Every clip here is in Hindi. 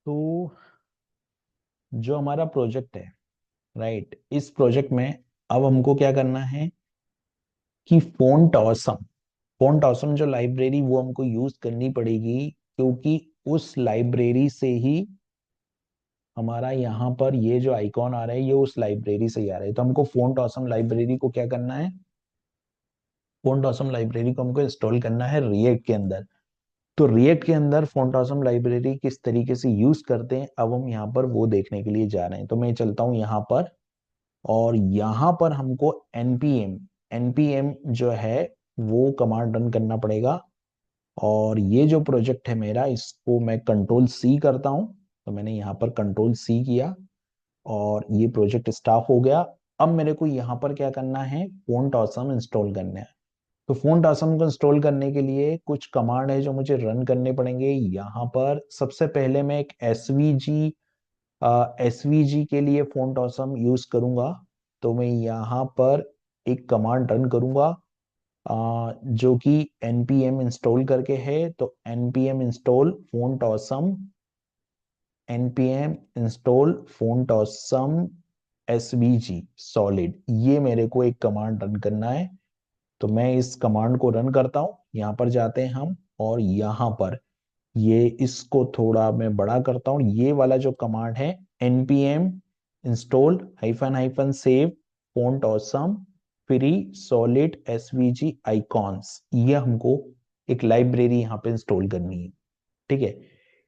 तो जो हमारा प्रोजेक्ट है, राइट, इस प्रोजेक्ट में अब हमको क्या करना है कि फोंट ऑसम जो लाइब्रेरी वो हमको यूज करनी पड़ेगी, क्योंकि उस लाइब्रेरी से ही हमारा यहाँ पर ये जो आइकॉन आ रहा है ये उस लाइब्रेरी से ही आ रहा है। तो हमको फोंट ऑसम लाइब्रेरी को क्या करना है, फोंट ऑसम लाइब्रेरी को हमको इंस्टॉल करना है रिएक्ट के अंदर। तो रिएक्ट के अंदर फोंट ऑसम लाइब्रेरी किस तरीके से यूज करते हैं अब हम यहाँ पर वो देखने के लिए जा रहे हैं। तो मैं चलता हूँ यहाँ पर, और यहाँ पर हमको npm npm जो है वो कमांड रन करना पड़ेगा। और ये जो प्रोजेक्ट है मेरा, इसको मैं कंट्रोल सी करता हूँ। तो मैंने यहाँ पर कंट्रोल सी किया और ये प्रोजेक्ट स्टार्ट हो गया। अब मेरे को यहाँ पर क्या करना है, फोंट ऑसम इंस्टॉल करना है। तो फोंट ऑसम को इंस्टॉल करने के लिए कुछ कमांड है जो मुझे रन करने पड़ेंगे। यहाँ पर सबसे पहले मैं एक एसवीजी के लिए फोंट ऑसम यूज करूंगा। तो मैं यहाँ पर एक कमांड रन करूंगा जो कि npm इंस्टॉल करके है। तो npm install font awesome, npm install font awesome svg solid, ये मेरे को एक कमांड रन करना है। तो मैं इस कमांड को रन करता हूँ। यहाँ पर जाते हैं हम, और यहाँ पर ये इसको थोड़ा मैं बड़ा करता हूँ। ये वाला जो कमांड है npm install hyphen hyphen save font awesome free solid SVG icons, ये हमको एक लाइब्रेरी यहाँ पे इंस्टॉल करनी है। ठीक है,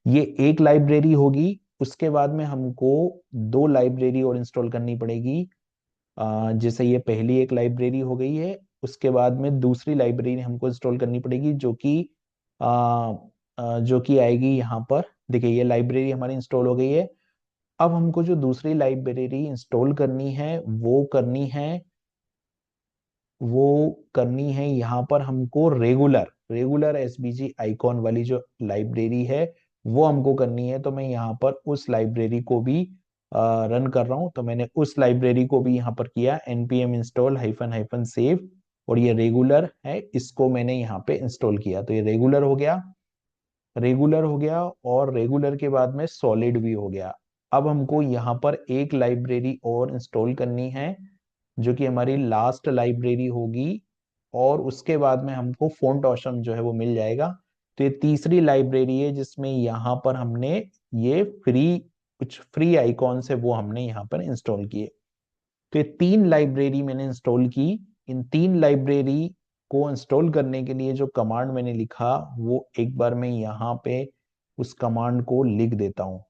ये एक लाइब्रेरी होगी। उसके बाद में हमको दो लाइब्रेरी और इंस्टॉल करनी पड़ेगी। जैसे ये पहली एक लाइब्रेरी हो गई है, उसके बाद में दूसरी लाइब्रेरी हमको इंस्टॉल करनी पड़ेगी जो कि आएगी यहाँ पर। देखिए ये लाइब्रेरी हमारी इंस्टॉल हो गई है। अब हमको जो दूसरी लाइब्रेरी इंस्टॉल करनी है वो करनी है यहाँ पर हमको रेगुलर रेगुलर एसबीजी आइकॉन वाली जो लाइब्रेरी है वो हमको करनी है। तो मैं यहाँ पर उस लाइब्रेरी को भी रन कर रहा हूँ। तो मैंने उस लाइब्रेरी को भी यहाँ पर किया npm install hyphen hyphen save, और ये रेगुलर है, इसको मैंने यहाँ पे इंस्टॉल किया। तो ये रेगुलर हो गया और रेगुलर के बाद में सॉलिड भी हो गया। अब हमको यहाँ पर एक लाइब्रेरी और इंस्टॉल करनी है जो कि हमारी लास्ट लाइब्रेरी होगी, और उसके बाद में हमको फोंट ऑसम जो है वो मिल जाएगा। तो ये तीसरी लाइब्रेरी है जिसमें यहाँ पर हमने ये कुछ फ्री आइकॉन्स है वो हमने यहाँ पर इंस्टॉल किए। तो ये तीन लाइब्रेरी मैंने इंस्टॉल की। इन तीन लाइब्रेरी को इंस्टॉल करने के लिए जो कमांड मैंने लिखा वो एक बार मैं यहाँ पे उस कमांड को लिख देता हूँ।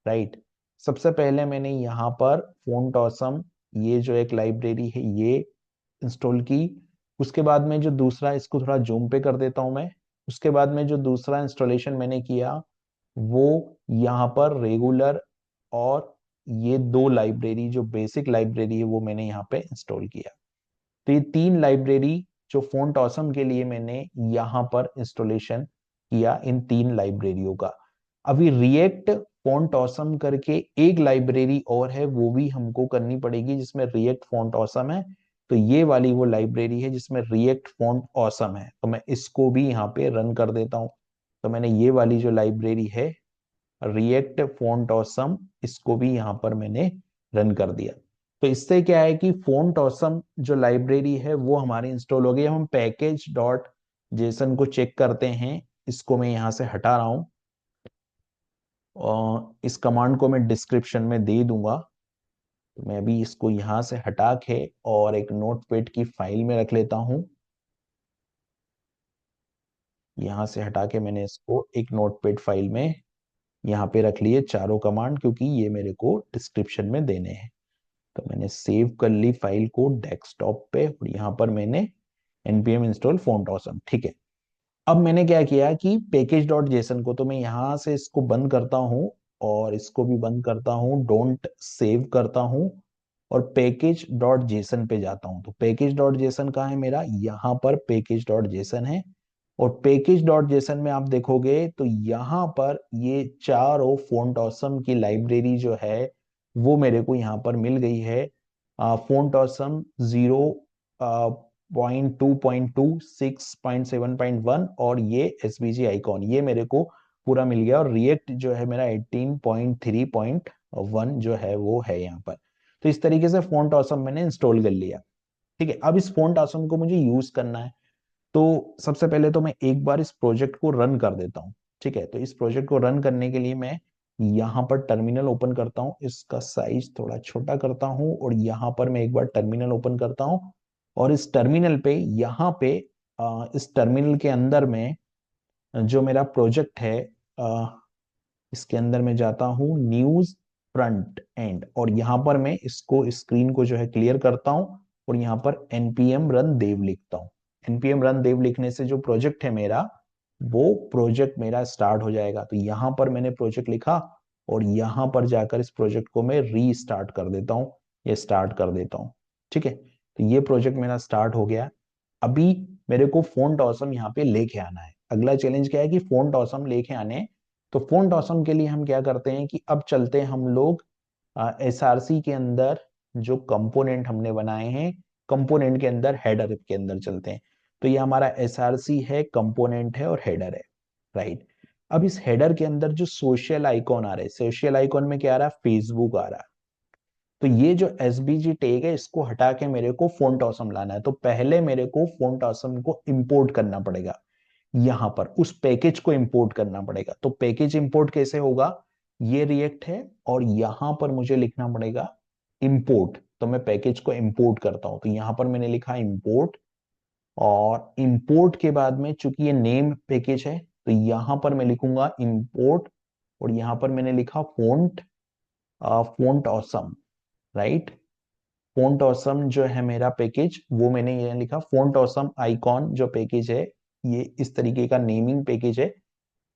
राइट, सबसे पहले मैंने यहाँ पर फोंट ऑसम, ये जो एक लाइब्रेरी है ये इंस्टॉल की। उसके बाद में जो दूसरा, इसको थोड़ा जूम पे कर देता हूँ मैं। उसके बाद में जो दूसरा इंस्टॉलेशन मैंने किया वो यहाँ पर रेगुलर, और ये दो लाइब्रेरी जो बेसिक लाइब्रेरी है वो मैंने यहाँ पे इंस्टॉल किया। तो ये तीन लाइब्रेरी जो फोंट ऑसम के लिए मैंने यहाँ पर इंस्टॉलेशन किया, इन तीन लाइब्रेरियों का। अभी रिएक्ट फॉन्ट ऑसम करके एक लाइब्रेरी और है वो भी हमको करनी पड़ेगी जिसमें रिएक्ट फॉन्ट ऑसम है। तो ये वाली वो लाइब्रेरी है जिसमें रिएक्ट फॉन्ट ऑसम है, तो मैं इसको भी यहाँ पे रन कर देता हूँ। तो मैंने ये वाली जो लाइब्रेरी है रिएक्ट फॉन्ट ऑसम, इसको भी यहाँ पर मैंने रन कर दिया। तो इससे क्या है कि फॉन्ट ऑसम जो लाइब्रेरी है वो हमारी इंस्टॉल हो गई। हम पैकेज डॉट जेसन को चेक करते हैं। इसको मैं यहाँ से हटा रहा हूँ और इस कमांड को मैं डिस्क्रिप्शन में दे दूंगा। तो मैं अभी इसको यहाँ से हटा के और एक नोटपैड की फाइल में रख लेता हूँ। यहाँ से हटा के मैंने इसको एक नोटपैड फाइल में यहाँ पे रख लिए चारों कमांड, क्योंकि ये मेरे को डिस्क्रिप्शन में देने हैं। तो मैंने सेव कर ली फाइल को डेस्कटॉप पे, और यहाँ पर मैंने npm इंस्टॉल फॉन्ट ऑसम, ठीक है। अब मैंने क्या किया कि पैकेज डॉट जेसन को, तो मैं यहाँ से इसको बंद करता हूँ और इसको भी बंद करता हूँ, डोंट सेव करता हूँ, और पैकेज डॉट जेसन पे जाता हूँ। तो पैकेज डॉट जेसन कहाँ है मेरा, यहाँ पर पैकेज डॉट जेसन है। और पैकेज डॉट जेसन में आप देखोगे तो यहाँ पर ये चारों फॉन्ट ऑसम की लाइब्रेरी जो है वो मेरे को यहाँ पर मिल गई है। फॉन्ट ऑसम 0.2.2 6.7.1 और ये एसवीजी आइकॉन, ये मेरे को पूरा मिल गया, और रिएक्ट जो है मेरा 18.3.1 जो है वो है यहाँ पर। तो इस तरीके से फॉन्ट ऑसम मैंने इंस्टॉल कर लिया। ठीक है, अब इस फॉन्ट ऑसम को मुझे यूज करना है। तो सबसे पहले तो मैं एक बार इस प्रोजेक्ट को रन कर देता हूँ। ठीक है, तो इस प्रोजेक्ट को रन करने के लिए मैं यहाँ पर टर्मिनल ओपन करता हूँ, इसका साइज थोड़ा छोटा करता हूँ, और यहाँ पर मैं एक बार टर्मिनल ओपन करता हूँ, और इस टर्मिनल पे यहाँ पे इस टर्मिनल के अंदर में जो मेरा प्रोजेक्ट है, इसके अंदर मैं जाता हूँ न्यूज फ्रंट एंड, और यहाँ पर मैं इसको स्क्रीन को जो है क्लियर करता हूँ, और यहाँ पर npm रन देव लिखता हूँ। npm रन देव लिखने से जो प्रोजेक्ट है मेरा, वो प्रोजेक्ट मेरा स्टार्ट हो जाएगा। तो यहाँ पर मैंने प्रोजेक्ट लिखा, और यहाँ पर जाकर इस प्रोजेक्ट को मैं रीस्टार्ट कर देता हूँ, या स्टार्ट कर देता हूँ। ठीक है, तो ये प्रोजेक्ट मेरा स्टार्ट हो गया। अभी मेरे को फोंट ऑसम यहाँ पे लेके आना है। अगला चैलेंज क्या है कि फोंट ऑसम लेके आने हैं। तो फोंट ऑसम के लिए हम क्या करते हैं कि अब चलते हैं हम लोग एसआरसी के अंदर, जो कंपोनेंट हमने बनाए हैं, कंपोनेंट के अंदर हेडर के अंदर चलते हैं। तो ये हमारा एसआरसी है, कंपोनेंट है और हेडर है, राइट। अब इस हेडर के अंदर जो सोशल आइकॉन आ रहे हैं, सोशल आइकॉन में क्या आ रहा है, फेसबुक आ रहा है। तो ये जो एसबीजी टैग है, इसको हटा के मेरे को फोंट ऑसम लाना है। तो पहले मेरे को फोंट ऑसम को इंपोर्ट करना पड़ेगा, यहां पर उस पैकेज को इंपोर्ट करना पड़ेगा। तो पैकेज इंपोर्ट कैसे होगा, ये रिएक्ट है, और यहां पर मुझे लिखना पड़ेगा इंपोर्ट। तो मैं पैकेज को इंपोर्ट करता हूं, तो यहां पर मैंने लिखा इंपोर्ट, और इंपोर्ट के बाद में चूंकि ये नेम पैकेज है, तो यहां पर मैं लिखूंगा इंपोर्ट, और यहां पर मैंने लिखा font, font awesome, right. Font awesome जो है मेरा पैकेज, वो मैंने ये लिखा फोंट ऑसम आइकॉन जो पैकेज है, ये इस तरीके का नेमिंग पैकेज है।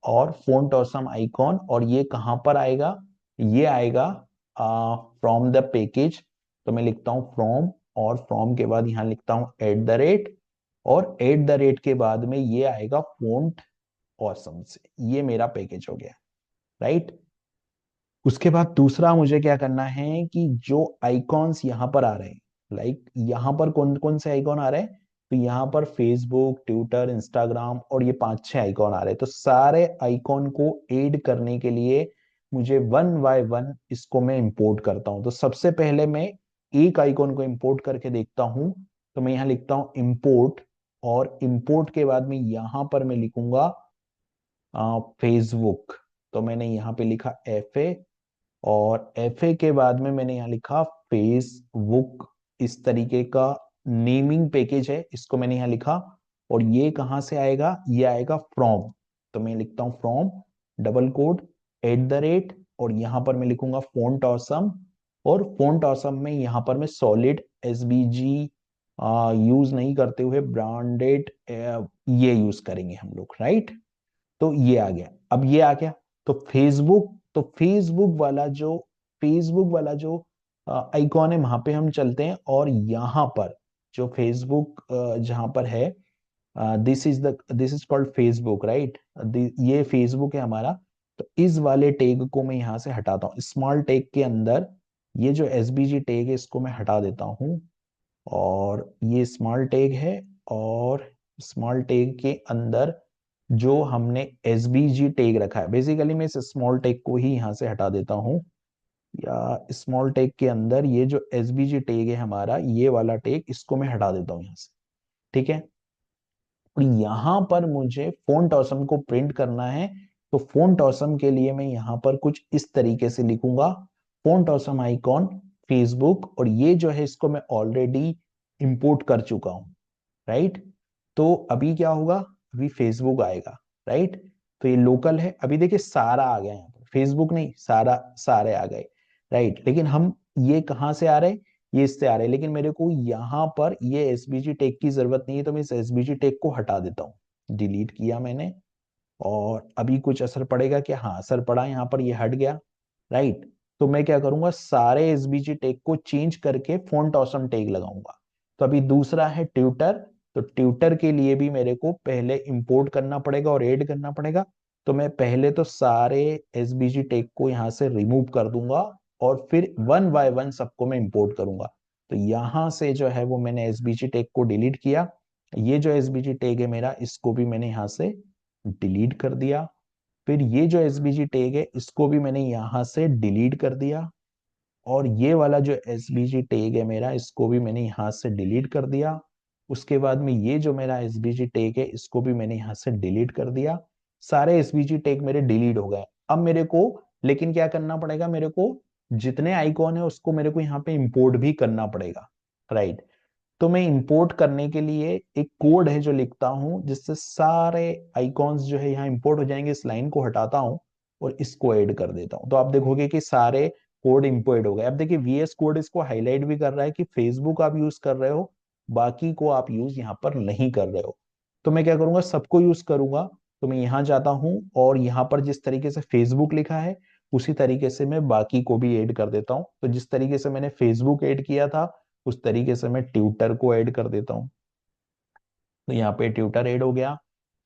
और फोंट ऑसम आइकॉन, और ये कहां पर आएगा, ये आएगा फ्रॉम द पैकेज। तो मैं लिखता हूं फ्रॉम, और फ्रॉम के बाद यहां लिखता हूं एट द रेट, और एट द रेट के बाद में ये आएगा फोंट ऑसम से। ये मेरा पैकेज हो गया, राइट। उसके बाद दूसरा मुझे क्या करना है कि जो आइकॉन्स यहाँ पर आ रहे हैं, लाइक यहाँ पर कौन कौन से आइकॉन आ रहे हैं, तो यहाँ पर फेसबुक, ट्विटर, इंस्टाग्राम, और ये 5-6 आइकॉन आ रहे हैं। तो सारे आइकॉन को ऐड करने के लिए मुझे वन बाय वन इसको मैं इंपोर्ट करता हूँ। तो सबसे पहले मैं एक आइकॉन को इंपोर्ट करके देखता हूँ। तो मैं यहाँ लिखता हूँ इंपोर्ट, और इंपोर्ट के बाद में यहाँ पर मैं लिखूंगा फेसबुक। तो मैंने यहाँ पे लिखा FA, और FA के बाद में मैंने यहाँ लिखा फेसबुक। इस तरीके का नेमिंग पैकेज है, इसको मैंने यहाँ लिखा। और ये कहाँ से आएगा, ये आएगा फ्रॉम। तो मैं लिखता हूँ from double quote at the rate, और यहाँ पर मैं लिखूंगा फोंट ऑसम, और फोंट ऑसम में यहाँ पर मैं सॉलिड SVG यूज नहीं करते हुए ब्रांडेड ये यूज करेंगे हम लोग, राइट। तो ये आ गया, अब ये आ गया। तो फेसबुक, तो फेसबुक वाला जो आइकॉन है, वहां पे हम चलते हैं, और यहाँ पर जो फेसबुक जहां पर है, this is called Facebook, right. ये फेसबुक है हमारा। तो इस वाले टैग को मैं यहाँ से हटाता हूँ, स्मॉल टैग के अंदर ये जो SBG टैग है, इसको मैं हटा देता हूँ, और ये स्मॉल टैग है। और स्मॉल टैग के अंदर जो हमने SBG टैग रखा है, बेसिकली मैं इस स्मॉल टैग को ही यहाँ से हटा देता हूँ, या स्मॉल टैग के अंदर ये जो SBG टैग है हमारा, ये वाला टैग, इसको मैं हटा देता हूँ यहाँ से। ठीक है, और यहाँ पर मुझे फोंट ऑसम को प्रिंट करना है। तो फोंट ऑसम के लिए मैं यहाँ पर कुछ इस तरीके से लिखूंगा, फोंट ऑसम आइकॉन फेसबुक, और ये जो है इसको मैं ऑलरेडी इंपोर्ट कर चुका हूँ, राइट। तो अभी क्या होगा, अभी फेसबुक आएगा, राइट। तो ये लोकल है, अभी देखिए सारा आ गया, यहाँ पर फेसबुक नहीं, सारा, सारे आ गए, राइट। लेकिन हम ये कहाँ से आ रहे हैं, ये इससे आ रहे हैं, लेकिन मेरे को यहाँ पर ये SBG टैग की जरूरत नहीं है। तो मैं इस SBG टैग को हटा देता हूँ, डिलीट किया मैंने। और अभी कुछ असर पड़ेगा क्या, हाँ असर पड़ा, यहाँ पर ये हट गया, राइट। तो मैं क्या करूंगा, सारे SBG टैग को चेंज करके फोंट ऑसम टैग लगाऊंगा। तो अभी दूसरा है ट्विटर। तो ट्विटर के लिए भी मेरे को पहले इंपोर्ट करना पड़ेगा और ऐड करना पड़ेगा। तो मैं पहले तो सारे SBG टैग को यहाँ से रिमूव कर दूंगा, और फिर वन बाय वन सबको मैं इंपोर्ट करूंगा। तो यहाँ से जो है वो मैंने SBG टैग को डिलीट किया। ये जो SBG टैग है मेरा, इसको भी मैंने यहाँ से डिलीट कर दिया। फिर ये जो एसबीजी टैग है इसको भी मैंने यहाँ से डिलीट कर दिया, और ये वाला जो एसबीजी टैग है मेरा इसको भी मैंने यहाँ से डिलीट कर दिया। उसके बाद में ये जो मेरा एसबीजी टैग है इसको भी मैंने यहाँ से डिलीट कर दिया। सारे एसबीजी टैग मेरे डिलीट हो गए। अब मेरे को लेकिन क्या करना पड़ेगा, मेरे को जितने आइकॉन है उसको मेरे को यहाँ पे इंपोर्ट भी करना पड़ेगा, राइट। तो मैं इंपोर्ट करने के लिए एक कोड है जो लिखता हूँ, जिससे सारे आइकॉन्स जो है यहाँ इंपोर्ट हो जाएंगे। इस लाइन को हटाता हूँ और इसको ऐड कर देता हूँ, तो आप देखोगे कि सारे कोड इंपोर्ट हो गए। अब देखिए वीएस कोड इसको हाईलाइट भी कर रहा है कि फेसबुक आप यूज कर रहे हो, बाकी को आप यूज यहाँ पर नहीं कर रहे हो। तो मैं क्या करूंगा, सबको यूज करूंगा। तो मैं यहाँ जाता हूँ और यहाँ पर जिस तरीके से फेसबुक लिखा है उसी तरीके से मैं बाकी को भी ऐड कर देता हूँ। तो जिस तरीके से मैंने फेसबुक ऐड किया था उस तरीके से मैं ट्विटर को ऐड कर देता हूँ। तो यहाँ पे ट्विटर ऐड हो गया।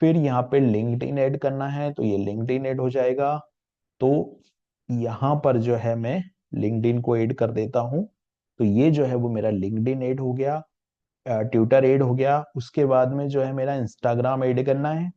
फिर यहाँ पे लिंक्डइन ऐड करना है तो ये लिंक्डइन ऐड हो जाएगा। तो यहाँ पर जो है मैं लिंक्डइन को ऐड कर देता हूँ। तो ये जो है वो मेरा लिंक्डइन ऐड हो गया, ट्विटर ऐड हो गया। उसके बाद में जो है मेरा इंस्टाग्राम ऐड करना है।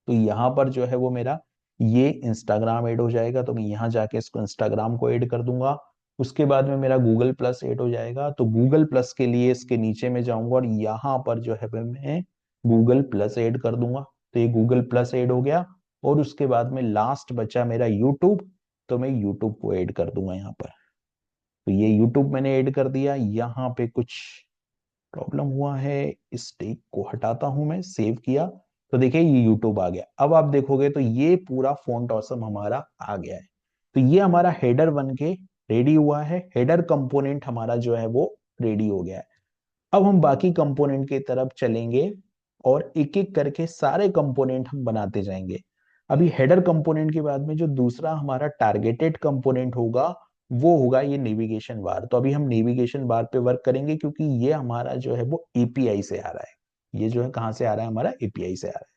तो यहाँ पर जो है वो मेरा ये इंस्टाग्राम ऐड हो जाएगा। तो मैं यहाँ जाके इसको इंस्टाग्राम को ऐड कर दूंगा। उसके बाद में मेरा गूगल प्लस ऐड हो जाएगा। तो गूगल प्लस के लिए इसके नीचे में जाऊंगा और यहाँ पर जो है मैं गूगल प्लस ऐड कर दूंगा। तो ये गूगल प्लस ऐड हो गया। और उसके बाद में लास्ट बचा मेरा यूट्यूब। तो मैं यूट्यूब को ऐड कर दूंगा यहाँ पर। तो ये यूट्यूब मैंने ऐड कर दिया। यहाँ पे कुछ प्रॉब्लम हुआ है, इस टेक को हटाता हूं, मैं सेव किया। तो देखिए ये यूट्यूब आ गया। अब आप देखोगे तो ये पूरा फॉन्ट ऑसम हमारा आ गया है। तो ये हमारा हेडर बन के रेडी हुआ है। हेडर कंपोनेंट हमारा जो है वो रेडी हो गया है। अब हम बाकी कंपोनेंट की तरफ चलेंगे और एक एक करके सारे कंपोनेंट हम बनाते जाएंगे। अभी हेडर कंपोनेंट के बाद में जो दूसरा हमारा टारगेटेड कंपोनेंट होगा वो होगा ये नेविगेशन बार। तो अभी हम नेविगेशन बार पे वर्क करेंगे क्योंकि ये हमारा जो है वो एपीआई से आ रहा है। ये जो है कहाँ से आ रहा है, हमारा एपीआई से आ रहा है।